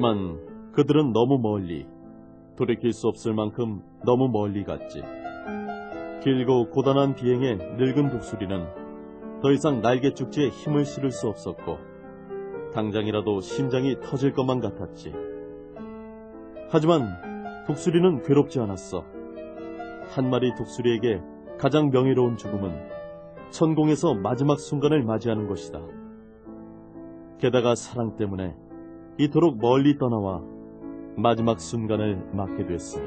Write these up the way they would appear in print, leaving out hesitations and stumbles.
하지만 그들은 너무 멀리, 돌이킬 수 없을 만큼 너무 멀리 갔지. 길고 고단한 비행에 늙은 독수리는 더 이상 날개 축지에 힘을 실을 수 없었고 당장이라도 심장이 터질 것만 같았지. 하지만 독수리는 괴롭지 않았어. 한 마리 독수리에게 가장 명예로운 죽음은 천공에서 마지막 순간을 맞이하는 것이다. 게다가 사랑 때문에 이토록 멀리 떠나와 마지막 순간을 맞게 됐으니.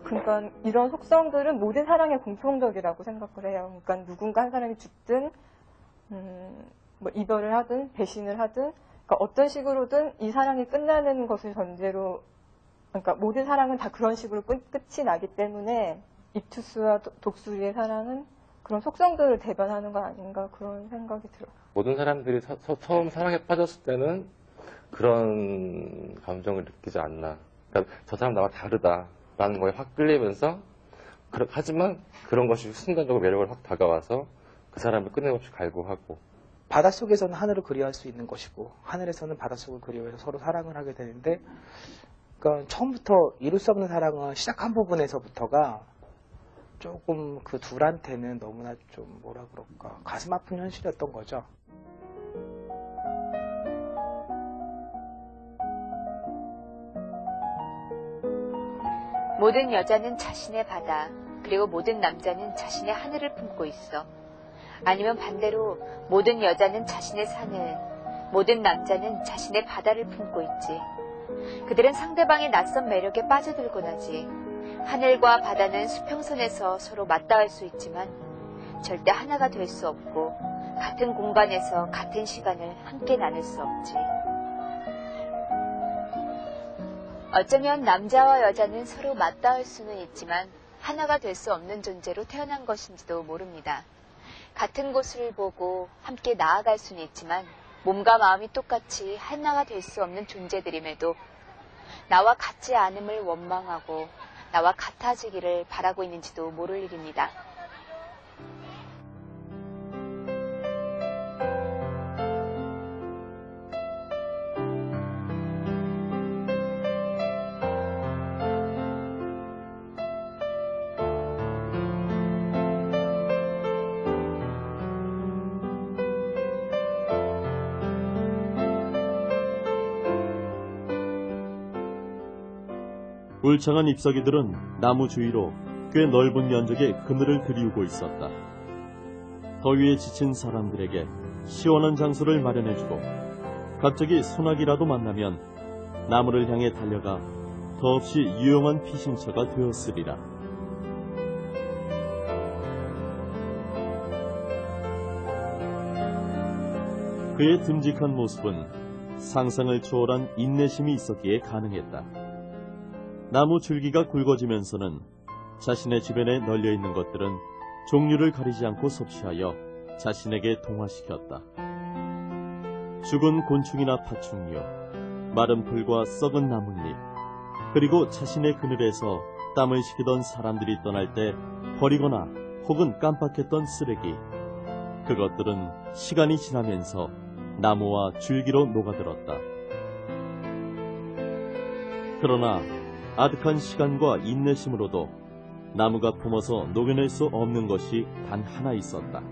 그러니까 이런 속성들은 모든 사랑의 공통적이라고 생각을 해요. 그러니까 누군가 한 사람이 죽든 뭐 이별을 하든 배신을 하든 그러니까 어떤 식으로든 이 사랑이 끝나는 것을 전제로 그러니까 모든 사랑은 다 그런 식으로 끝이 나기 때문에 입투스와 독수리의 사랑은 그런 속성들을 대변하는 거 아닌가 그런 생각이 들어요. 모든 사람들이 처음 사랑에 빠졌을 때는 그런 감정을 느끼지 않나. 그러니까 저 사람 나와 다르다라는 거에 확 끌리면서 하지만 그런 것이 순간적으로 매력을 확 다가와서 그 사람을 끊임없이 갈구하고. 바닷속에서는 하늘을 그리워할 수 있는 것이고 하늘에서는 바닷속을 그리워해서 서로 사랑을 하게 되는데 그러니까 처음부터 이룰 수 없는 사랑은 시작한 부분에서부터가 조금 그 둘한테는 너무나 좀 뭐라 그럴까 가슴 아픈 현실이었던 거죠. 모든 여자는 자신의 바다, 그리고 모든 남자는 자신의 하늘을 품고 있어. 아니면 반대로 모든 여자는 자신의 산을, 모든 남자는 자신의 바다를 품고 있지. 그들은 상대방의 낯선 매력에 빠져들곤 하지. 하늘과 바다는 수평선에서 서로 맞닿을 수 있지만 절대 하나가 될 수 없고 같은 공간에서 같은 시간을 함께 나눌 수 없지. 어쩌면 남자와 여자는 서로 맞닿을 수는 있지만 하나가 될 수 없는 존재로 태어난 것인지도 모릅니다. 같은 곳을 보고 함께 나아갈 수는 있지만 몸과 마음이 똑같이 하나가 될 수 없는 존재들임에도 나와 같지 않음을 원망하고 나와 같아지기를 바라고 있는지도 모를 일입니다. 울창한 잎사귀들은 나무 주위로 꽤 넓은 면적의 그늘을 들이우고 있었다. 더위에 지친 사람들에게 시원한 장소를 마련해주고 갑자기 소나기라도 만나면 나무를 향해 달려가 더없이 유용한 피신처가 되었으리라. 그의 듬직한 모습은 상상을 초월한 인내심이 있었기에 가능했다. 나무 줄기가 굵어지면서는 자신의 주변에 널려있는 것들은 종류를 가리지 않고 섭취하여 자신에게 동화시켰다. 죽은 곤충이나 파충류, 마른 풀과 썩은 나뭇잎, 그리고 자신의 그늘에서 땀을 식히던 사람들이 떠날 때 버리거나 혹은 깜빡했던 쓰레기, 그것들은 시간이 지나면서 나무와 줄기로 녹아들었다. 그러나 아득한 시간과 인내심으로도 나무가 품어서 녹여낼 수 없는 것이 단 하나 있었다.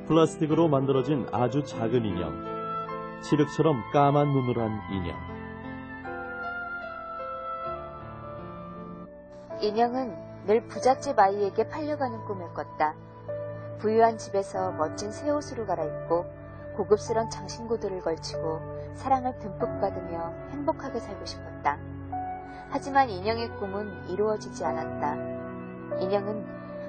플라스틱으로 만들어진 아주 작은 인형, 칠흑처럼 까만 눈을 한 인형. 인형은 늘 부잣집 아이에게 팔려가는 꿈을 꿨다. 부유한 집에서 멋진 새 옷으로 갈아입고 고급스런 장신구들을 걸치고 사랑을 듬뿍 받으며 행복하게 살고 싶었다. 하지만 인형의 꿈은 이루어지지 않았다. 인형은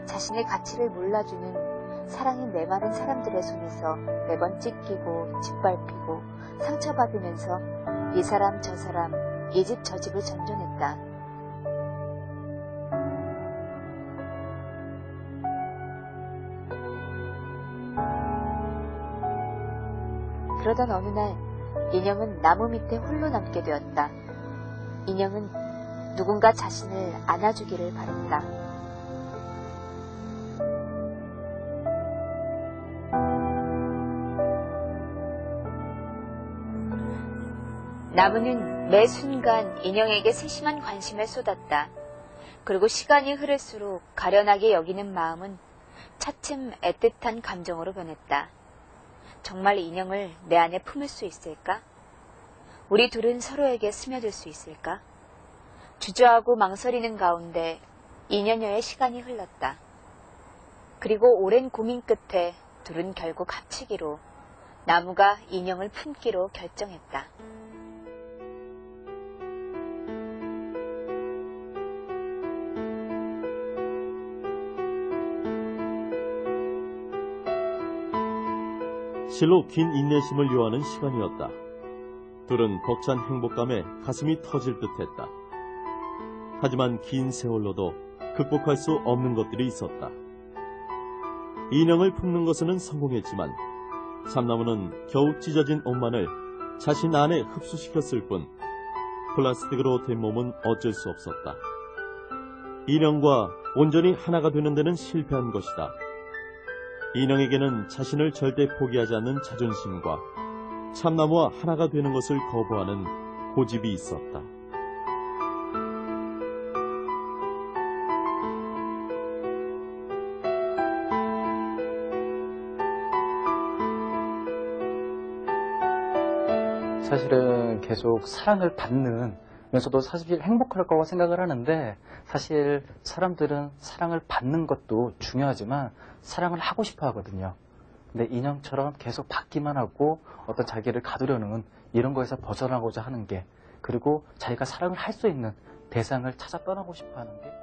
자신의 가치를 몰라주는 사랑이 메마른 사람들의 손에서 매번 찢기고 짓밟히고 상처받으면서 이 사람 저 사람, 이 집 저 집을 전전했다. 그러던 어느 날 인형은 나무 밑에 홀로 남게 되었다. 인형은 누군가 자신을 안아주기를 바랬다. 나무는 매 순간 인형에게 세심한 관심을 쏟았다. 그리고 시간이 흐를수록 가련하게 여기는 마음은 차츰 애틋한 감정으로 변했다. 정말 인형을 내 안에 품을 수 있을까? 우리 둘은 서로에게 스며들 수 있을까? 주저하고 망설이는 가운데 2년여의 시간이 흘렀다. 그리고 오랜 고민 끝에 둘은 결국 합치기로 나무가 인형을 품기로 결정했다. 실로 긴 인내심을 요하는 시간이었다. 둘은 벅찬 행복감에 가슴이 터질 듯했다. 하지만 긴 세월로도 극복할 수 없는 것들이 있었다. 인형을 품는 것에는 성공했지만 참나무는 겨우 찢어진 옷만을 자신 안에 흡수시켰을 뿐 플라스틱으로 된 몸은 어쩔 수 없었다. 인형과 온전히 하나가 되는 데는 실패한 것이다. 인형에게는 자신을 절대 포기하지 않는 자존심과 참나무와 하나가 되는 것을 거부하는 고집이 있었다. 사실은 계속 사랑을 받으면서도 사실 행복할 거라고 생각을 하는데, 사실 사람들은 사랑을 받는 것도 중요하지만 사랑을 하고 싶어 하거든요. 근데 인형처럼 계속 받기만 하고 어떤 자기를 가두려는 이런 거에서 벗어나고자 하는 게, 그리고 자기가 사랑을 할 수 있는 대상을 찾아 떠나고 싶어 하는 게